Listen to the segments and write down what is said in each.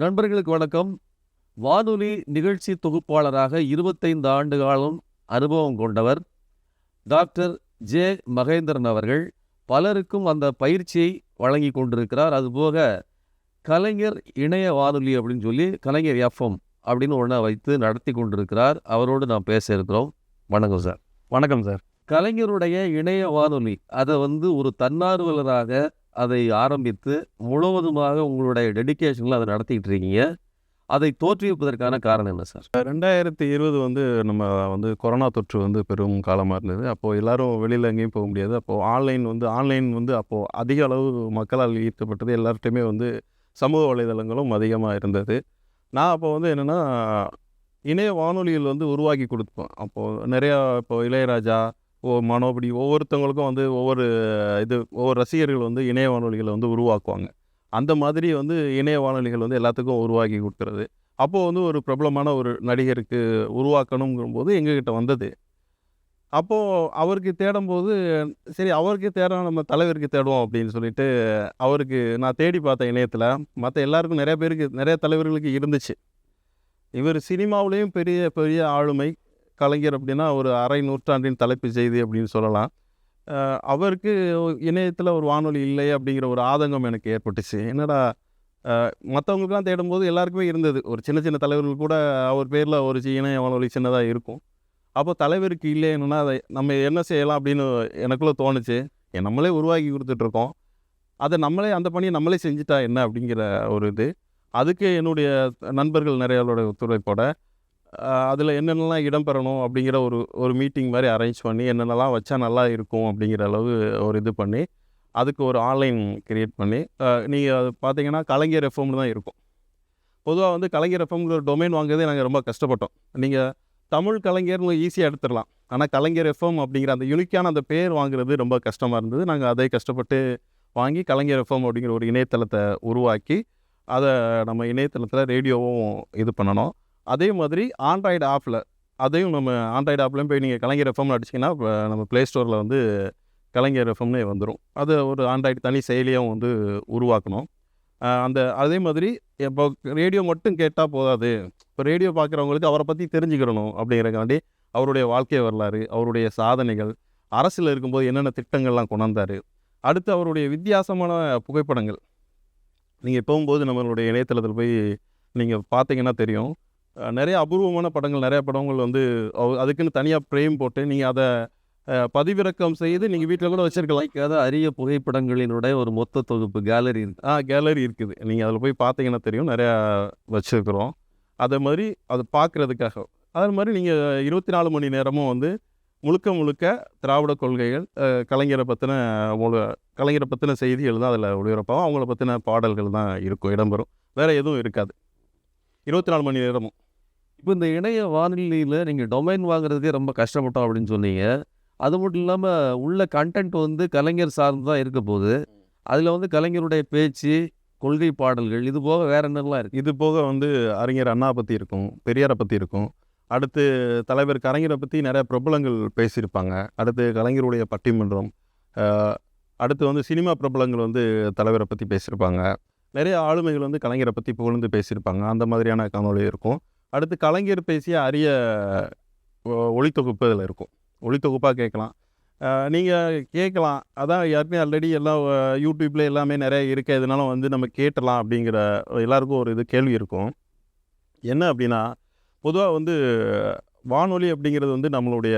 நண்பர்களுக்கு வணக்கம். வானொலி நிகழ்ச்சி தொகுப்பாளராக 25 ஆண்டு காலம் அனுபவம் கொண்டவர் டாக்டர் ஜே. மகேந்திரன் அவர்கள் பலருக்கும் அந்த பயிற்சியை வழங்கி கொண்டிருக்கிறார். அதுபோக கலைஞர் இணைய வானொலி அப்படின்னு சொல்லி கலைஞர் எஃப்எம் அப்படின்னு ஒன்றை வைத்து நடத்தி கொண்டிருக்கிறார். அவரோடு நாம் பேச இருக்கிறோம். வணக்கம் சார். வணக்கம் சார். கலைஞருடைய இணைய வானொலி அதை ஒரு தன்னார்வலராக அதை ஆரம்பித்து முழுவதுமாக உங்களுடைய டெடிகேஷனில் அதை நடத்திக்கிட்டு இருக்கீங்க. அதை தோற்றுவிப்பதற்கான காரணம் என்ன சார்? 2020 நம்ம கொரோனா தொற்று பெரும் காலமாக இருந்தது. அப்போது எல்லாரும் வெளியில் எங்கேயும் போக முடியாது. அப்போது ஆன்லைன் அப்போது அதிக அளவு மக்களால் ஈர்க்கப்பட்டது. எல்லார்ட்டையுமே சமூக வலைதளங்களும் அதிகமாக இருந்தது. நான் அப்போ என்னென்னா இணைய வானொலியில் உருவாக்கி கொடுப்போம். அப்போது நிறையா இளையராஜா, மனோபடி ஒவ்வொருத்தவங்களுக்கும் ஒவ்வொரு ரசிகர்கள் இணைய வானொலிகளை உருவாக்குவாங்க. அந்த மாதிரி இணைய வானொலிகள் எல்லாத்துக்கும் உருவாக்கி கொடுக்குறது. அப்போது ஒரு பிரபலமான ஒரு நடிகருக்கு உருவாக்கணுங்கும்போது எங்ககிட்ட வந்தது. அப்போது அவருக்கு தேடும்போது சரி அவருக்கு தேட நம்ம தலைவருக்கு தேடுவோம் அப்படின்னு சொல்லிட்டு அவருக்கு நான் தேடி பார்த்தேன் இணையத்தில். மற்ற எல்லாருக்கும் நிறைய பேருக்கு நிறைய தலைவர்களுக்கு இருந்துச்சு. இவர் சினிமாவிலையும் பெரிய பெரிய ஆளுமை கலைஞர் அப்படின்னா ஒரு அரை நூற்றாண்டின் தலைப்பு செய்தி அப்படின்னு சொல்லலாம். அவருக்கு இணையத்தில் ஒரு வானொலி இல்லை அப்படிங்கிற ஒரு ஆதங்கம் எனக்கு ஏற்பட்டுச்சு. என்னடா மற்றவங்களுக்குலாம் தேடும்போது எல்லாருக்குமே இருந்தது. ஒரு சின்ன சின்ன தலைவர்கள் கூட அவர் பேரில் ஒரு இணைய வானொலி சின்னதாக இருக்கும். அப்போ தலைவருக்கு இல்லைன்னா அதை நம்ம என்ன செய்யலாம் அப்படின்னு எனக்குள்ளே தோணுச்சு. நம்மளே உருவாக்கி கொடுத்துட்ருக்கோம், அதை நம்மளே அந்த பணியை நம்மளே செஞ்சுட்டா என்ன அப்படிங்கிற ஒரு இது. அதுக்கு என்னுடைய நண்பர்கள் நிறையாவோட ஒத்துழைப்போட அதில் என்னென்னலாம் இடம்பெறணும் அப்படிங்கிற ஒரு மீட்டிங் மாதிரி அரேஞ்ச் பண்ணி என்னென்னலாம் வச்சா நல்லா இருக்கும் அப்படிங்கிற அளவு ஒரு இது பண்ணி அதுக்கு ஒரு ஆன்லைன் கிரியேட் பண்ணி நீங்கள் அது பார்த்தீங்கன்னா கலைஞர் எஃப்எம்னு தான் இருக்கும். பொதுவாக கலைஞர் எஃப்எம்ங்கிற ஒரு டொமைன் வாங்குறதே நாங்கள் ரொம்ப கஷ்டப்பட்டோம். நீங்கள் தமிழ் கலைஞர்னு ஈஸியாக எடுத்துடலாம். ஆனால் கலைஞர் எஃப்எம் அப்படிங்கிற அந்த யூனிக்கான அந்த பேர் வாங்குறது ரொம்ப கஷ்டமாக இருந்தது. நாங்கள் அதை கஷ்டப்பட்டு வாங்கி கலைஞர் எஃப்எம் அப்படிங்கிற ஒரு இணையதளத்தை உருவாக்கி அதை நம்ம இணையதளத்தில் ரேடியோவும் இது பண்ணணும். அதே மாதிரி ஆண்ட்ராய்டு ஆப்பில் அதையும் நம்ம ஆண்ட்ராய்டு ஆப்லேயும் போய் நீங்கள் கலைஞர் எஃப்எம்னு அடிச்சிங்கன்னா நம்ம ப்ளே ஸ்டோரில் கலைஞர் எஃப்எம்னே வந்துடும். அது ஒரு ஆண்ட்ராய்டு தனி செயலியும் உருவாக்கணும். அதே மாதிரி இப்போ ரேடியோ மட்டும் கேட்டால் போதாது. இப்போ ரேடியோ பார்க்குறவங்களுக்கு அவரை பற்றி தெரிஞ்சுக்கிறணும் அப்படிங்கிறக்காண்டி அவருடைய வாழ்க்கை வரலாறு, அவருடைய சாதனைகள், அரசில் இருக்கும்போது என்னென்ன திட்டங்கள்லாம் கொண்டாந்தார், அடுத்து அவருடைய வித்தியாசமான புகைப்படங்கள் நீங்கள் போகும்போது நம்மளுடைய இணையதளத்தில் போய் நீங்கள் பார்த்தீங்கன்னா தெரியும். நிறைய அபூர்வமான படங்கள், நிறைய படங்கள் அதுக்குன்னு தனியாக ஃப்ரேம் போட்டு நீங்கள் அதை பதிவிறக்கம் செய்து நீங்கள் வீட்டில் கூட வச்சுருக்கலாம். அரிய புகைப்படங்களினுடைய ஒரு மொத்த தொகுப்பு கேலரி இருக்குது. கேலரி இருக்குது. நீங்கள் அதில் போய் பார்த்தீங்கன்னா தெரியும், நிறையா வச்சுருக்குறோம். அதே மாதிரி அதை பார்க்குறதுக்காக அதே மாதிரி நீங்கள் 24 மணி நேரமும் முழுக்க முழுக்க திராவிட கொள்கைகள், கலைஞரை பற்றின செய்திகள் தான் அதில் ஒளிபரப்பாகும். அவங்கள பற்றின பாடல்கள் தான் இருக்கும், இடம்பெறும். வேறு எதுவும் இருக்காது 24 மணி நேரமும். இப்போ இந்த இணைய வானொலியில் நீங்கள் டொமைன் வாங்குறதுக்கே ரொம்ப கஷ்டப்பட்டோம் அப்படின்னு சொன்னீங்க. அது மட்டும் இல்லாமல் உள்ள கண்டென்ட் கலைஞர் சார்ந்து தான் இருக்க போகுது. அதில் கலைஞருடைய பேச்சு, கொள்கை பாடல்கள், இது போக வேறு என்னெல்லாம் இருக்குது? இது போக அறிஞர் அண்ணா பற்றி இருக்கும், பெரியாரை பற்றி இருக்கும். அடுத்து தலைவர் கலைஞரை பற்றி நிறைய பிரபலங்கள் பேசியிருப்பாங்க. அடுத்து கலைஞருடைய பட்டிமன்றம், அடுத்து சினிமா பிரபலங்கள் தலைவரை பற்றி பேசியிருப்பாங்க. நிறைய ஆளுமைகள் கலைஞரை பற்றி புகழ்ந்து பேசியிருப்பாங்க. அந்த மாதிரியான காணொலி இருக்கும். அடுத்து கலைஞர் பேசிய அரிய ஒளித்தொகுப்பு இதில் இருக்கும். ஒளித்தொகுப்பாக கேட்கலாம், நீங்கள் கேட்கலாம். அதான் யாருமே ஆல்ரெடி எல்லாம் யூடியூப்பில் எல்லாமே நிறைய இருக்குது. இதனால நம்ம கேட்டலாம் அப்படிங்கிற எல்லாருக்கும் ஒரு கேள்வி இருக்கும். என்ன அப்படின்னா, பொதுவாக வானொலி அப்படிங்கிறது நம்மளுடைய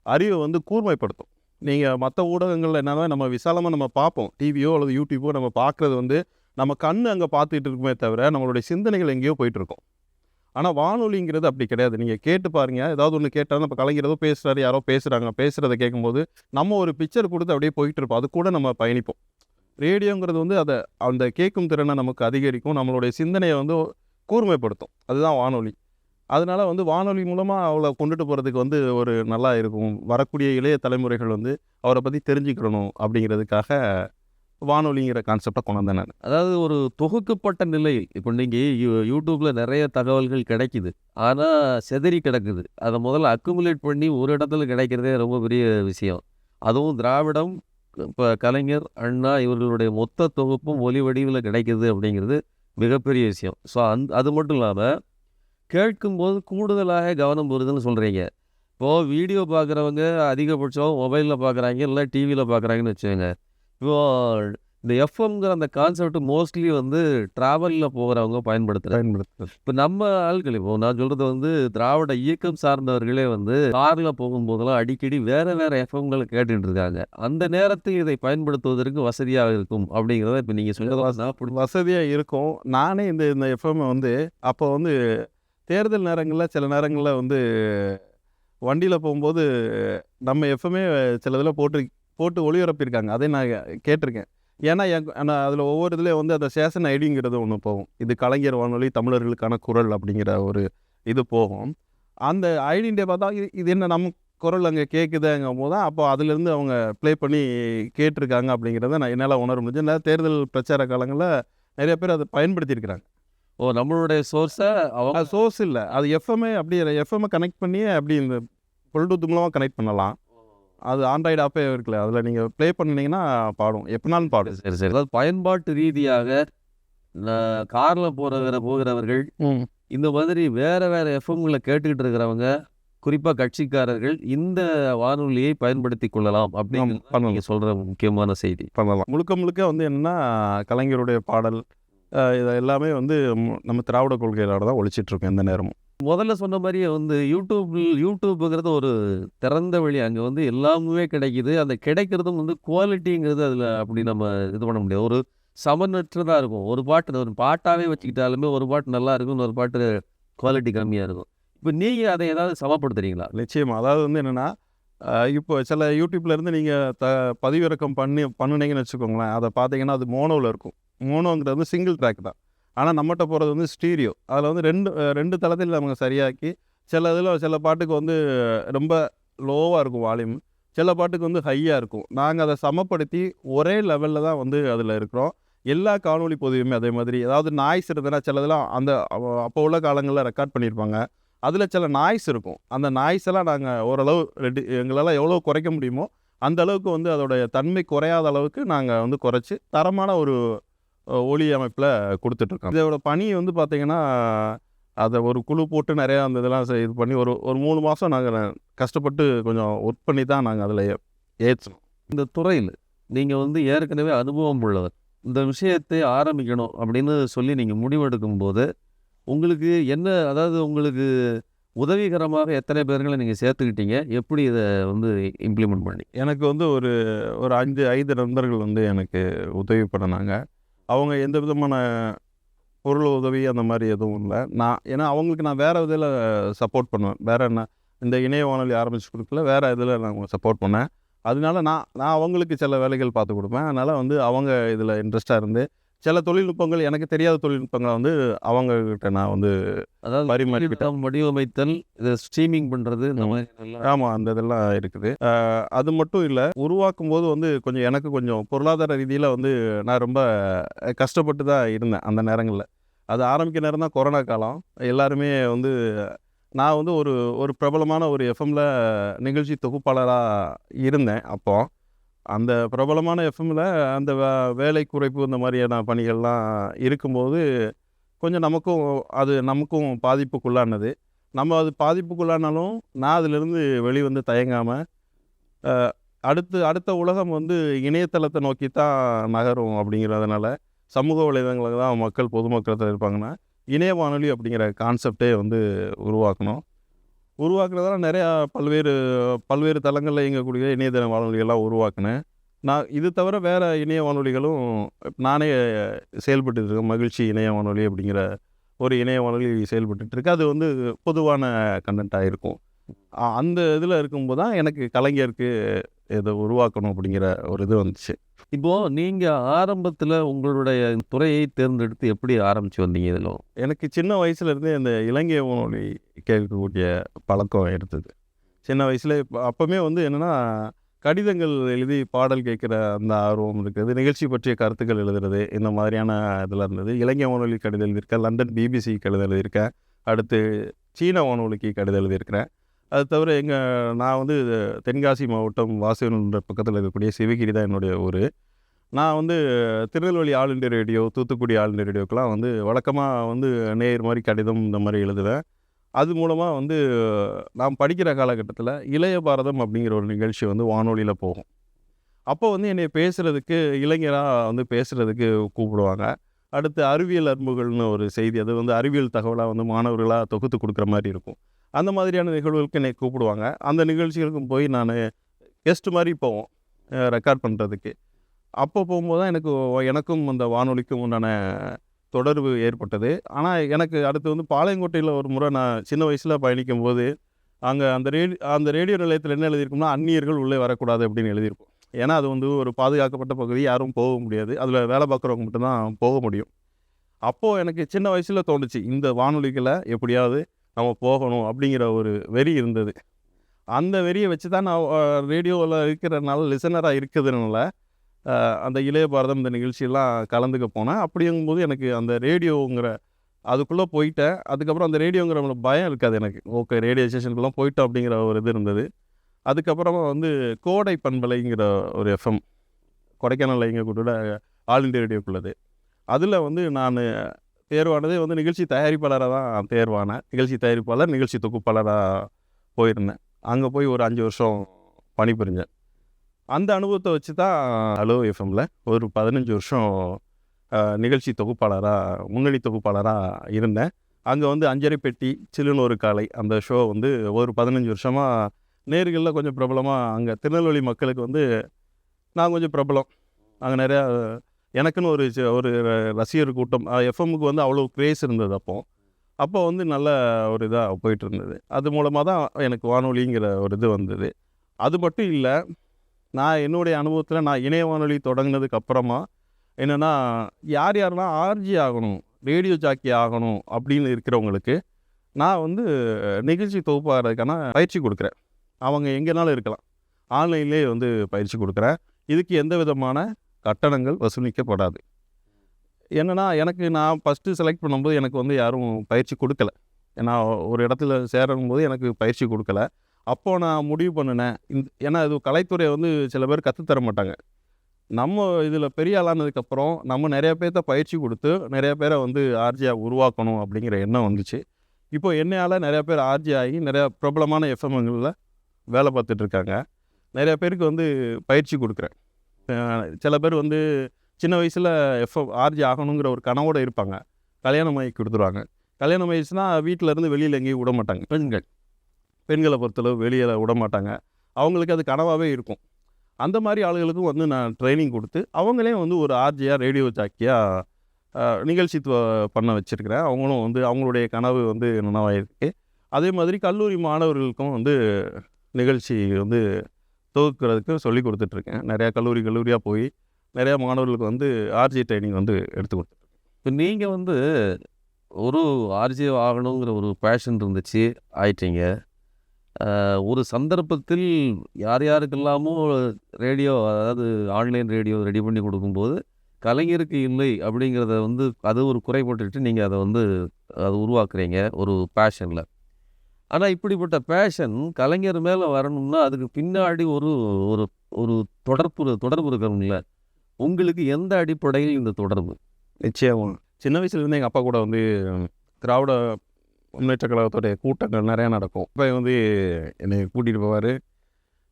அறிவை கூர்மைப்படுத்தும். நீங்கள் மற்ற ஊடகங்களில் என்னன்னா நம்ம விசாலமாக நம்ம பார்ப்போம். டிவியோ அல்லது யூடியூப்போ நம்ம பார்க்குறது நம்ம கண் அங்கே பார்த்துட்டு இருக்குமே தவிர நம்மளுடைய சிந்தனைகள் எங்கேயோ போயிட்டுருக்கோம். ஆனால் வானொலிங்கிறது அப்படி கிடையாது. நீங்கள் கேட்டு பாருங்கள். ஏதாவது ஒன்று கேட்டாலும் இப்போ கலைஞர் ஏதோ பேசுகிறாரு, யாரோ பேசுகிறத கேட்கும்போது நம்ம ஒரு பிக்சர் கொடுத்து அப்படியே போயிட்டு இருப்போம். அது கூட நம்ம பயணிப்போம். ரேடியோங்கிறது அதை அந்த கேட்கும் திறனை நமக்கு அதிகரிக்கும், நம்மளுடைய சிந்தனையை கூர்மைப்படுத்தும். அதுதான் வானொலி. அதனால் வானொலி மூலமாக அவளை கொண்டுட்டு போகிறதுக்கு ஒரு நல்லா இருக்கும். வரக்கூடிய இளைய தலைமுறைகள் அவரை பற்றி தெரிஞ்சுக்கிறணும் அப்படிங்கிறதுக்காக வானொலிங்கிற கான்செப்டை கொண்டு வந்தேன் நான். அதாவது ஒரு தொகுக்கப்பட்ட நிலையில் இப்போ நீங்கள் யூடியூப்பில் நிறைய தகவல்கள் கிடைக்குது, ஆனால் செதறி கிடக்குது. அதை முதல்ல அக்குமுலேட் பண்ணி ஒரு இடத்துல கிடைக்கிறதே ரொம்ப பெரிய விஷயம். அதுவும் திராவிடம், இப்போ கலைஞர், அண்ணா இவர்களுடைய மொத்த தொகுப்பும் ஒலி வடிவில் கிடைக்குது அப்படிங்கிறது மிகப்பெரிய விஷயம். ஸோ அது மட்டும் இல்லாமல் கேட்கும்போது கூடுதலாக கவனம் வருதுன்னு சொல்கிறீங்க. இப்போது வீடியோ பார்க்குறவங்க அதிகபட்சம் மொபைலில் பார்க்குறாங்க, இல்லை டிவியில் பார்க்குறாங்கன்னு வச்சுக்கோங்க. இப்போது இந்த எஃப்எம்ங்கிற அந்த கான்செப்ட் மோஸ்ட்லி வந்து ட்ராவலில் போகிறவங்க பயன்படுத்துகிறாங்க. இப்போ நம்ம ஆட்கள், இப்போ நான் சொல்கிறது வந்து திராவிட இயக்கம் சார்ந்தவர்களே வந்து காரில் போகும்போதெல்லாம் அடிக்கடி வேறு வேறு எஃப்எம்களை கேட்டுட்டு இருக்காங்க. அந்த நேரத்தில் இதை பயன்படுத்துவதற்கு வசதியாக இருக்கும் அப்படிங்கிறத இப்போ நீங்கள் சொல்கிறது வசதியாக இருக்கும். நானே இந்த இந்த எஃப்எம் வந்து அப்போ வந்து தேர்தல் நேரங்களில் சில நேரங்களில் வந்து வண்டியில் போகும்போது நம்ம எஃப்எம்மே சில இதில் போட்டு ஒளிபரப்பியிருக்காங்க. அதை நான் கேட்டிருக்கேன். ஏன்னா நான் அதில் ஒவ்வொரு இதுலேயும் வந்து அந்த ஸ்டேஷன் ஐடிங்கிறது ஒன்று போகும். இது கலைஞர் வானொலி தமிழர்களுக்கான குரல் அப்படிங்கிற ஒரு இது போகும். அந்த ஐடின்டே பார்த்தா இது என்ன நம்ம குரல் அங்கே கேட்குதுங்கும் போது தான் அப்போ அதுலேருந்து அவங்க ப்ளே பண்ணி கேட்டிருக்காங்க அப்படிங்கிறத நான் என்னால் உணர முடிஞ்சு. நான் தேர்தல் பிரச்சார காலங்களில் நிறைய பேர் அதை பயன்படுத்தியிருக்கிறாங்க. நம்மளுடைய சோர்ஸை அவங்க சோர்ஸ் இல்லை, அது எஃப்எம்ஏ அப்படி எஃப்எம்ஐ கனெக்ட் பண்ணியே அப்படி இந்த ப்ளூடூத் மூலமாக கனெக்ட் பண்ணலாம். அது ஆண்ட்ராய்டு ஆப்பே இருக்குல்ல, அதில் நீங்கள் ப்ளே பண்ணிங்கன்னா பாடும், எப்படினாலும் பாடும். சரி சரி. அதாவது பயன்பாட்டு ரீதியாக காரில் போகிறவர்கள் இந்த மாதிரி வேறு வேறு எஃப்எம்களை கேட்டுக்கிட்டு இருக்கிறவங்க, குறிப்பாக கட்சிக்காரர்கள் இந்த வானொலியை பயன்படுத்தி கொள்ளலாம் அப்படின்னு நீங்கள் சொல்கிற முக்கியமான செய்தி. பண்ணலாம். முழுக்க வந்து என்னென்னா கலைஞருடைய பாடல் இது எல்லாமே வந்து நம்ம திராவிட கொள்கையோட தான் ஒழிச்சிட்ருக்கோம் எந்த நேரமும். முதல்ல சொன்ன மாதிரியே வந்து யூடியூப்புங்கிறது ஒரு திறந்த வழி. அங்கே வந்து எல்லாமே கிடைக்குது. அந்த கிடைக்கிறதும் வந்து குவாலிட்டிங்கிறது அதில் அப்படி நம்ம இது பண்ண முடியாது. ஒரு சமனற்றதாக இருக்கும். ஒரு பாட்டாகவே வச்சுக்கிட்டாலுமே ஒரு பாட்டு நல்லா இருக்கும், இன்னொரு பாட்டு குவாலிட்டி கம்மியாக இருக்கும். இப்போ நீங்கள் அதை ஏதாவது சமப்படுத்துறீங்களா? நிச்சயமாக. அதாவது வந்து என்னென்னா இப்போ சில யூடியூப்லேருந்து நீங்கள் பதிவிறக்கம் பண்ணினீங்கன்னு வச்சுக்கோங்களேன். அதை பார்த்தீங்கன்னா அது மோனோவில் இருக்கும். மோனோங்கிறது வந்து சிங்கிள் ட்ராக் தான். ஆனால் நம்மகிட்ட போகிறது வந்து ஸ்டீரியோ. அதில் வந்து ரெண்டு தளத்தில் நமக்கு சரியாக்கி சில பாட்டுக்கு வந்து ரொம்ப லோவாக இருக்கும் வால்யூம், சில பாட்டுக்கு வந்து ஹையாக இருக்கும். நாங்கள் அதை சமப்படுத்தி ஒரே லெவலில் தான் வந்து அதில் இருக்கிறோம். எல்லா காணொலி பதிவுமே அதே மாதிரி. ஏதாவது நாய்ஸ் இருந்ததுன்னா சில இதெல்லாம் அந்த அப்போ உள்ள காலங்களில் ரெக்கார்ட் பண்ணியிருப்பாங்க. அதில் சில நாய்ஸ் இருக்கும். அந்த நாய்ஸ் எல்லாம் நாங்கள் ஓரளவு எங்களால் எவ்வளோ குறைக்க முடியுமோ அந்த அளவுக்கு வந்து அதோடைய தன்மை குறையாத அளவுக்கு நாங்கள் வந்து குறைச்சி தரமான ஒரு ஒலி அமைப்பில் கொடுத்துட்ருக்கோம். இதோட பணி வந்து பார்த்திங்கன்னா அதை ஒரு குழு போட்டு நிறையா அந்த இதெல்லாம் இது பண்ணி ஒரு 3 மாதம் நாங்கள் கஷ்டப்பட்டு கொஞ்சம் ஒர்க் பண்ணி தான் நாங்கள் அதில் ஏற்றணும். இந்த துறையில் நீங்கள் வந்து ஏற்கனவே அனுபவம் உள்ளவர். இந்த விஷயத்தை ஆரம்பிக்கணும் அப்படின்னு சொல்லி நீங்கள் முடிவெடுக்கும் போது உங்களுக்கு என்ன, அதாவது உங்களுக்கு உதவிகரமாக எத்தனை பேர்களை நீங்கள் சேர்த்துக்கிட்டீங்க? எப்படி இதை வந்து இம்ப்ளிமெண்ட் பண்ணி? எனக்கு வந்து ஒரு 5 நண்பர்கள் வந்து எனக்கு உதவி பண்ணினாங்க. அவங்க எந்த விதமான பொருள் உதவி அந்த மாதிரி எதுவும் இல்லை. ஏன்னா அவங்களுக்கு நான் வேறு இதில் சப்போர்ட் பண்ணுவேன். வேறு என்ன, இந்த இணைய வானொலி ஆரம்பித்து கொடுக்கல, வேறு இதில் நான் சப்போர்ட் பண்ணேன். அதனால நான் அவங்களுக்கு சில வேலைகள் பார்த்து கொடுப்பேன். அதனால் வந்து அவங்க இதில் இன்ட்ரெஸ்ட்டாக இருந்து சில தொழில்நுட்பங்கள், எனக்கு தெரியாத தொழில்நுட்பங்களை வந்து அவங்கக்கிட்ட நான் வந்து அதாவது பரிமாறிக்கிட்டேன். வடிவமைத்தல், இதை ஸ்ட்ரீமிங் பண்ணுறது, இந்த மாதிரி ஆமாம், அந்த இதெல்லாம் இருக்குது. அது மட்டும் இல்லை, உருவாக்கும் போது வந்து எனக்கு கொஞ்சம் பொருளாதார ரீதியில் வந்து நான் ரொம்ப கஷ்டப்பட்டு தான் இருந்தேன் அந்த நேரங்களில். அது ஆரம்பிக்க நேரம் தான் கொரோனா காலம். எல்லாருமே வந்து நான் வந்து ஒரு பிரபலமான ஒரு எஃப்எம்மில் நிகழ்ச்சி தொகுப்பாளராக இருந்தேன். அப்போது அந்த பிரபலமான எஃப்எம்மில் அந்த வேலை குறைப்பு இந்த மாதிரியான பணிகள்லாம் இருக்கும்போது கொஞ்சம் நமக்கும் பாதிப்புக்குள்ளானது. நம்ம அது பாதிப்புக்குள்ளானாலும் நான் அதிலிருந்து வெளிவந்து தயங்காமல் அடுத்த உலகம் வந்து இணையதளத்தை நோக்கி தான் நகரும். அப்படிங்கிறதுனால சமூக வலைதளங்களில் தான் பொதுமக்கள் இருப்பாங்கன்னா இணைய வானொலி அப்படிங்கிற கான்செப்டே வந்து உருவாக்குனதால நிறையா பல்வேறு தளங்களில் இயங்கக்கூடிய இணையதள வானொலிகள்லாம் உருவாக்கினேன். நான் இது தவிர வேறு இணைய வானொலிகளும் நானே செயல்பட்டுருக்கேன். மகிழ்ச்சி இணைய வானொலி அப்படிங்கிற ஒரு இணைய வானொலி செயல்பட்டுருக்கு. அது வந்து பொதுவான கண்டென்ட்டாக இருக்கும். அந்த இதில் இருக்கும்போது தான் எனக்கு கலைஞருக்கு இதை உருவாக்கணும் அப்படிங்கிற ஒரு இது வந்துச்சு. இப்போது நீங்கள் ஆரம்பத்தில் உங்களுடைய துறையை தேர்ந்தெடுத்து எப்படி ஆரம்பித்து வந்தீங்க? இதில் எனக்கு சின்ன வயசுலேருந்தே இந்த இலங்கை வானொலி கேட்கக்கூடிய பழக்கம் இருந்தது. சின்ன வயசில் அப்போவுமே வந்து என்னென்னா கடிதங்கள் எழுதி பாடல் கேட்குற அந்த ஆர்வம் இருக்குது. நிகழ்ச்சி பற்றிய கருத்துக்கள் எழுதுறது, இந்த மாதிரியான இதில் இருந்தது. இலங்கை வானொலி கடிதம் எழுதியிருக்கேன், லண்டன் பிபிசி கடிதம் எழுதியிருக்கேன், அடுத்து சீன வானொலிக்கு கடிதம் எழுதியிருக்கிறேன். அது தவிர நான் வந்து தென்காசி மாவட்டம் வாசவன்ற பக்கத்தில் இருக்கக்கூடிய சிவகிரி தான் என்னுடைய ஊர். நான் வந்து Tirunelveli All India Radio, Thoothukudi All India ரேடியோக்கெலாம் வந்து வழக்கமாக வந்து நேயர் மாதிரி கடிதம் இந்த மாதிரி எழுதுவேன். அது மூலமாக வந்து நான் படிக்கிற காலகட்டத்தில் இளைய பாரதம் அப்படிங்கிற ஒரு நிகழ்ச்சி வந்து வானொலியில் போகும். அப்போ வந்து என்னைய பேசுகிறதுக்கு இளைஞராக வந்து பேசுகிறதுக்கு கூப்பிடுவாங்க. அடுத்து அறிவியல் அன்புகள்னு ஒரு செய்தி, அது வந்து அறிவியல் தகவலாக வந்து மாணவர்களாக தொகுத்து கொடுக்குற மாதிரி இருக்கும். அந்த மாதிரியான நிகழ்வுகளுக்கு என்னை கூப்பிடுவாங்க. அந்த நிகழ்ச்சிகளுக்கும் போய் நான் கெஸ்ட் மாதிரி போவோம் ரெக்கார்ட் பண்ணுறதுக்கு. அப்போ போகும்போது தான் எனக்கும் அந்த வானொலிக்கும் உண்டான தொடர்பு ஏற்பட்டது. ஆனால் எனக்கு அடுத்து வந்து பாளையங்கோட்டையில் ஒரு முறை நான் சின்ன வயசில் பயணிக்கும்போது, அங்கே அந்த ரேடியோ நிலையத்தில் என்ன எழுதியிருக்கும்னா, அந்நியர்கள் உள்ளே வரக்கூடாது அப்படின்னு எழுதியிருக்கும். ஏன்னா அது வந்து ஒரு பாதுகாக்கப்பட்ட பகுதி, யாரும் போக முடியாது. அதில் வேலை பார்க்குறவங்க மட்டும்தான் போக முடியும். அப்போது எனக்கு சின்ன வயசில் தோணுச்சு, இந்த வானொலிகளை எப்படியாவது நம்ம போகணும் அப்படிங்கிற ஒரு வெறி இருந்தது. அந்த வெறியை வச்சு தான் நான் ரேடியோவில் இருக்கிறனால, லிசனராக இருக்கிறதுனால அந்த இளைய பாரதம் இந்த நிகழ்ச்சியெல்லாம் கலந்துக்க போனேன். அப்படிங்கும்போது எனக்கு அந்த ரேடியோங்கிற அதுக்குள்ளே போயிட்டேன். அதுக்கப்புறம் அந்த ரேடியோங்கிற பயம் இருக்காது எனக்கு. ஓகே, ரேடியோ ஸ்டேஷனுக்குலாம் போயிட்டோம் அப்படிங்கிற ஒரு இது இருந்தது. அதுக்கப்புறமா வந்து கோடை பண்பலைங்கிற ஒரு எஃப்எம், கொடைக்கானலில் இயங்கக்கூடிய ஆல் இண்டியா ரேடியோக்குள்ளது. அதில் வந்து நான் தேர்வானதே வந்து நிகழ்ச்சி தயாரிப்பாளராக தான் தேர்வானேன். நிகழ்ச்சி தயாரிப்பாளர், நிகழ்ச்சி தொகுப்பாளராக போயிருந்தேன். அங்கே போய் ஒரு 5 வருஷம் பணிபுரிஞ்சேன். அந்த அனுபவத்தை வச்சு தான் ஹலோ எஃப்எம்மில் ஒரு 15 வருஷம் நிகழ்ச்சி தொகுப்பாளராக, முன்னணி தொகுப்பாளராக இருந்தேன். அங்கே வந்து 5:30 பெட்டி, சில்லுன்னு ஒரு காலை, அந்த ஷோ வந்து ஒரு 15 வருஷமாக நேர்களில் கொஞ்சம் பிரபலமாக, அங்கே திருநெல்வேலி மக்களுக்கு வந்து நான் கொஞ்சம் பிரபலம். அங்கே நிறையா எனக்குன்னு ஒரு ரசிகர் கூட்டம், எஃப்எம்முக்கு வந்து அவ்வளோ கிரேஸ் இருந்தது அப்போ வந்து நல்ல ஒரு இதாக போயிட்டு இருந்தது. அது மூலமாக தான் எனக்கு வானொலிங்கிற ஒரு இது வந்தது. அது மட்டும் இல்லை, நான் என்னுடைய அனுபவத்தில் நான் இணைய வானொலி தொடங்கினதுக்கு அப்புறமா என்னென்னா, யாரெல்லாம் ஆர்ஜி ஆகணும், ரேடியோ ஜாக்கி ஆகணும் அப்படின்னு இருக்கிறவங்களுக்கு நான் வந்து நிகழ்ச்சி தொகுப்பாளருக்கான பயிற்சி கொடுக்குறேன். அவங்க எங்கேனாலும் இருக்கலாம். ஆன்லைன்லேயே வந்து பயிற்சி கொடுக்குறேன். இதுக்கு எந்த விதமான கட்டணங்கள் வசூலிக்கப்படாது. என்னென்னா, நான் ஃபஸ்ட்டு செலக்ட் பண்ணும்போது எனக்கு வந்து யாரும் பயிற்சி கொடுக்கல. நான் ஒரு இடத்துல சேரும்போது எனக்கு பயிற்சி கொடுக்கல. அப்போது நான் முடிவு பண்ணினேன், ஏன்னா இது கலைத்துறை வந்து சில பேர் கற்றுத்தர மாட்டாங்க. நம்ம இதில் பெரிய ஆளானதுக்கப்புறம் நம்ம நிறைய பேர்த்த பயிற்சி கொடுத்து நிறைய பேரை வந்து ஆர்ஜியாக உருவாக்கணும் அப்படிங்கிற எண்ணம் வந்துச்சு. இப்போ என்னையால் நிறையா பேர் ஆர்ஜி ஆகி நிறையா பிரபலமான எஃப்எம்களில் வேலை பார்த்துட்ருக்காங்க. நிறையா பேருக்கு வந்து பயிற்சி கொடுக்குறேன். சில பேர் வந்து சின்ன வயசில் எஃப்எம் ஆர்ஜி ஆகணுங்கிற ஒரு கனவோடு இருப்பாங்க. கல்யாணம் ஆகி கொடுத்துருவாங்க. கல்யாணம் ஆகிடுச்சுன்னா வீட்டிலேருந்து வெளியில் எங்கேயும் விட மாட்டாங்க. பெண்களை பொறுத்தளவு வெளியில் விட மாட்டாங்க. அவங்களுக்கு அது கனவாகவே இருக்கும். அந்த மாதிரி ஆளுகளுக்கும் வந்து நான் ட்ரைனிங் கொடுத்து அவங்களே வந்து ஒரு ஆர்ஜியாக, ரேடியோ ஜாக்கியாக நிகழ்ச்சி பண்ண வச்சுருக்கிறேன். அவங்களும் வந்து அவங்களுடைய கனவு வந்து நனவாயிருக்கு. அதே மாதிரி கல்லூரி மாணவர்களுக்கும் வந்து நிகழ்ச்சி வந்து தொகுக்கிறதுக்கு சொல்லி கொடுத்துட்ருக்கேன். நிறையா கல்லூரியாக போய் நிறையா மாணவர்களுக்கு வந்து ஆர்ஜி ட்ரைனிங் வந்து எடுத்து கொடுத்துட்ருக்கேன். இப்போ நீங்கள் வந்து ஒரு ஆர்ஜி ஆகணுங்கிற ஒரு பேஷன் இருந்துச்சு, ஆயிட்டீங்க. ஒரு சந்தர்ப்பத்தில் யாருக்கெல்லாமோ ரேடியோ, அதாவது ஆன்லைன் ரேடியோ ரெடி பண்ணி கொடுக்கும்போது கலைஞருக்கு இல்லை அப்படிங்கிறத வந்து அது ஒரு குறைபட்டுட்டு நீங்கள் அதை வந்து உருவாக்குறீங்க ஒரு பேஷனில். ஆனால் இப்படிப்பட்ட பேஷன் கலைஞர் மேலே வரணும்னா அதுக்கு பின்னாடி ஒரு ஒரு ஒரு தொடர்பு இருக்கணும்ல. உங்களுக்கு எந்த அடிப்படையில் இந்த தொடர்பு? நிச்சயமாக சின்ன வயசுலேருந்து எங்கள் அப்பா கூட வந்து திராவிட முன்னேற்ற கழகத்தோடைய கூட்டங்கள் நிறையா நடக்கும். இப்போ வந்து என்னை கூட்டிகிட்டு போவார்.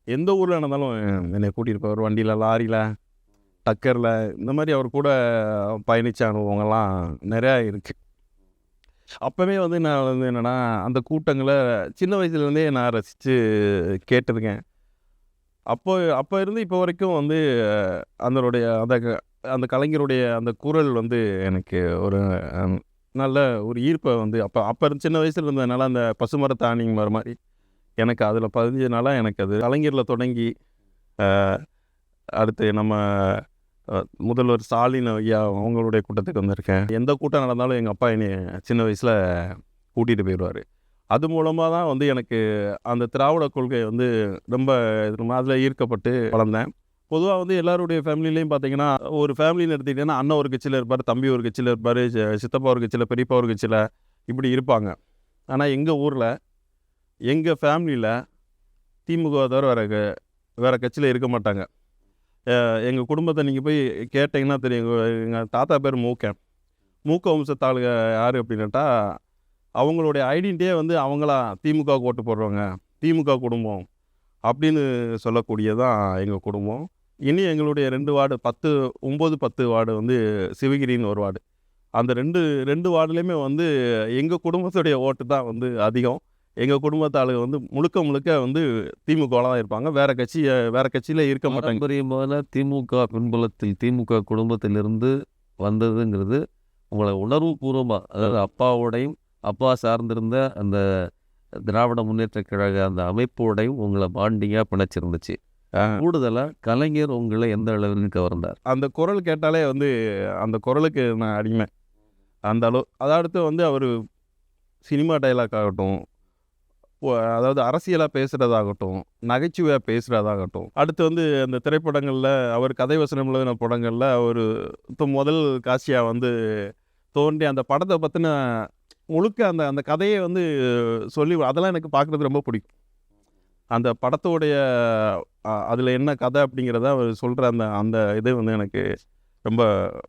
எந்த ஊரில் நடந்தாலும் என்னை கூட்டிகிட்டு போவார். வண்டியில், லாரியில், டக்கரில், இந்த மாதிரி அவர் கூட பயணித்த அனுபவங்கள்லாம் நிறையா இருக்குது. அப்போவே வந்து நான் வந்து என்னென்னா, அந்த சின்ன வயசுலேருந்தே நான் ரசித்து கேட்டிருக்கேன். அப்போ இருந்து இப்போ வரைக்கும் வந்து அந்த கலைஞருடைய அந்த குரல் வந்து எனக்கு ஒரு நல்ல ஒரு ஈர்ப்பை வந்து அப்போ சின்ன வயசில் இருந்ததுனால அந்த பசுமரத்தாணிங்க வர மாதிரி எனக்கு அதில் பதிஞ்சதுனால எனக்கு அது கலைஞரில் தொடங்கி அடுத்து நம்ம முதல்வர் ஸ்டாலின் ஐயா அவங்களுடைய கூட்டத்துக்கு வந்திருக்கேன். எந்த கூட்டம் நடந்தாலும் எங்கள் அப்பா என்னை சின்ன வயசில் கூட்டிகிட்டு போயிடுவார். அது மூலமாக தான் வந்து எனக்கு அந்த திராவிட கொள்கை வந்து ரொம்ப அதில் ஈர்க்கப்பட்டு வளர்ந்தேன். பொதுவாக வந்து எல்லாருடைய ஃபேமிலிலையும் பார்த்தீங்கன்னா, ஒரு ஃபேமிலின்னு எடுத்துக்கிட்டிங்கன்னா, அண்ணன் ஒரு கட்சியில் இருப்பார், தம்பி ஒரு கட்சியில் இருப்பார், சித்தப்பா ஒரு கட்சியில், பெரியப்பா ஒரு கட்சியில், இப்படி இருப்பாங்க. ஆனால் எங்கள் ஊரில், எங்கள் ஃபேமிலியில் திமுக தவிர வேறு கட்சியில் இருக்க மாட்டாங்க. எங்கள் குடும்பத்தை நீங்கள் போய் கேட்டிங்கன்னா தெரியும். எங்கள் தாத்தா பேர் மூக்கன். மூக்க வம்சத்தாள் யார் அப்படின்னுட்டா, அவங்களுடைய ஐடென்டிட்டியே வந்து அவங்களா திமுகவுக்கு ஓட்டு போடுறவங்க, திமுக குடும்பம் அப்படின்னு சொல்லக்கூடியதான் எங்கள் குடும்பம். இனி எங்களுடைய 2 வார்டு 9, 10 வார்டு வந்து சிவகிரின்னு ஒரு வார்டு. அந்த 2 வார்டுலேயுமே வந்து எங்கள் குடும்பத்துடைய ஓட்டு தான் வந்து அதிகம். எங்கள் குடும்பத்து ஆளுங்க வந்து முழுக்க வந்து திமுகவில் தான் இருப்பாங்க. வேறு கட்சியில் இருக்க மாட்டாங்க. பாரம்பரியமான திமுக பின்புலத்தில் திமுக குடும்பத்திலிருந்து வந்ததுங்கிறது உங்களை உணர்வுபூர்வமா, அதாவது அப்பாவோடையும் அப்பா சார்ந்திருந்த அந்த திராவிட முன்னேற்ற கழக அந்த அமைப்போடையும் உங்களை பாண்டிங்காக பிணைச்சிருந்துச்சு. கூடுதலாக கலைஞர் உங்களை எந்த அளவுக்கு கவர்ந்தார்? அந்த குரல் கேட்டாலே வந்து அந்த குரலுக்கு நான் அடிமை. அந்த அளவு. அடுத்து வந்து அவர் சினிமா டைலாக் ஆகட்டும், அதாவது அரசியலாக பேசுகிறதாகட்டும், நகைச்சுவையாக பேசுகிறதாகட்டும், அடுத்து வந்து அந்த திரைப்படங்களில் அவர் கதை வசனம் எழுதின படங்களில் அவர் முதல் காட்சியாக வந்து தோன்றி அந்த படத்தை பற்றின முழுக்க அந்த கதையை வந்து சொல்லி அதெல்லாம் எனக்கு பார்க்குறது ரொம்ப பிடிக்கும். அந்த படத்தோடைய அதில் என்ன கதை அப்படிங்கிறத அவர் சொல்கிற அந்த இது வந்து எனக்கு ரொம்ப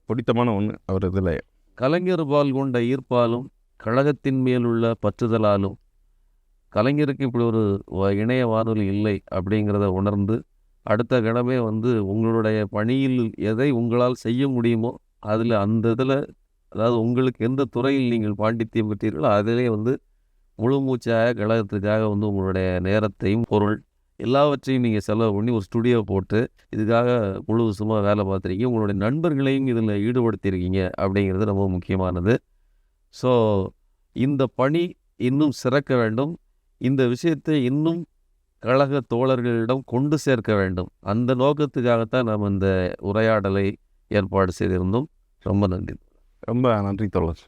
பிடித்தமான ஒன்று அவர் இதில். கலைஞர் பால் கொண்ட ஈர்ப்பாலும் கழகத்தின் மேல் உள்ள பற்றுதலாலும் கலைஞருக்கு இப்படி ஒரு இணைய வானொலி இல்லை அப்படிங்கிறத உணர்ந்து அடுத்த கணமே வந்து உங்களுடைய பணியில் எதை உங்களால் செய்ய முடியுமோ அதில் அந்த இதில், அதாவது உங்களுக்கு எந்த துறையில் நீங்கள் பாண்டித்தியம் பெற்றீர்களோ அதிலே வந்து முழு மூச்சாக கழகத்துக்காக வந்து உங்களுடைய நேரத்தையும் பொருள் எல்லாவற்றையும் நீங்கள் செலவு பண்ணி ஒரு ஸ்டுடியோ போட்டு இதுக்காக முழுவதுமாக வேலை பார்த்துருக்கீங்க. உங்களுடைய நண்பர்களையும் இதில் ஈடுபடுத்தியிருக்கீங்க அப்படிங்கிறது ரொம்ப முக்கியமானது. ஸோ இந்த பணி இன்னும் சிறக்க வேண்டும். இந்த விஷயத்தை இன்னும் கழக தோழர்களிடம் கொண்டு சேர்க்க வேண்டும். அந்த நோக்கத்துக்காகத்தான் நாம் இந்த உரையாடலை ஏற்பாடு செய்திருந்தோம். ரொம்ப நன்றி. ரொம்ப நன்றி தோழர்.